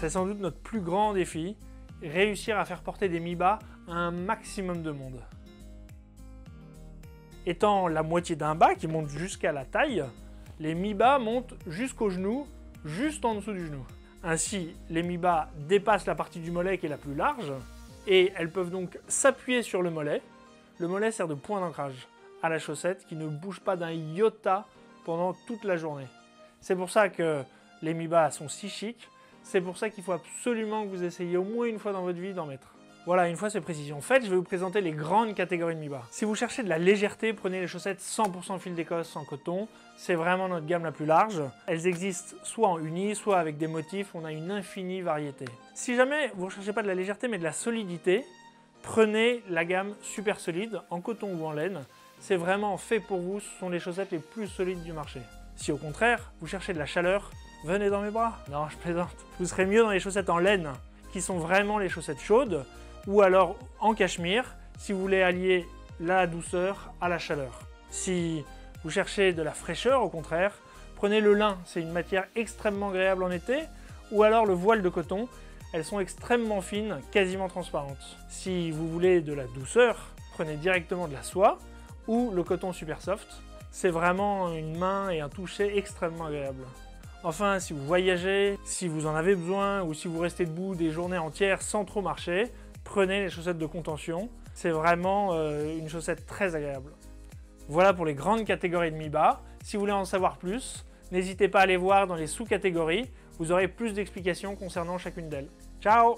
C'est sans doute notre plus grand défi, réussir à faire porter des Mi-Bas à un maximum de monde. Étant la moitié d'un bas qui monte jusqu'à la taille, les Mi-Bas montent jusqu'au genou, juste en dessous du genou. Ainsi, les Mi-Bas dépassent la partie du mollet qui est la plus large, et elles peuvent donc s'appuyer sur le mollet. Le mollet sert de point d'ancrage à la chaussette qui ne bouge pas d'un iota pendant toute la journée. C'est pour ça que les Mi-Bas sont si chics, c'est pour ça qu'il faut absolument que vous essayiez au moins une fois dans votre vie d'en mettre. Voilà, une fois ces précisions faites, je vais vous présenter les grandes catégories de Mi-Bas. Si vous cherchez de la légèreté, prenez les chaussettes 100% fil d'Écosse en coton. C'est vraiment notre gamme la plus large. Elles existent soit en uni, soit avec des motifs. On a une infinie variété. Si jamais vous ne cherchez pas de la légèreté mais de la solidité, prenez la gamme super solide en coton ou en laine. C'est vraiment fait pour vous. Ce sont les chaussettes les plus solides du marché. Si au contraire, vous cherchez de la chaleur, venez dans mes bras. Non, je plaisante. Vous serez mieux dans les chaussettes en laine, qui sont vraiment les chaussettes chaudes, ou alors en cachemire, si vous voulez allier la douceur à la chaleur. Si vous cherchez de la fraîcheur, au contraire, prenez le lin, c'est une matière extrêmement agréable en été, ou alors le voile de coton, elles sont extrêmement fines, quasiment transparentes. Si vous voulez de la douceur, prenez directement de la soie, ou le coton super soft, c'est vraiment une main et un toucher extrêmement agréable. Enfin, si vous voyagez, si vous en avez besoin, ou si vous restez debout des journées entières sans trop marcher, prenez les chaussettes de contention, c'est vraiment une chaussette très agréable. Voilà pour les grandes catégories de Mi-Bas. Si vous voulez en savoir plus, n'hésitez pas à aller voir dans les sous-catégories, vous aurez plus d'explications concernant chacune d'elles. Ciao!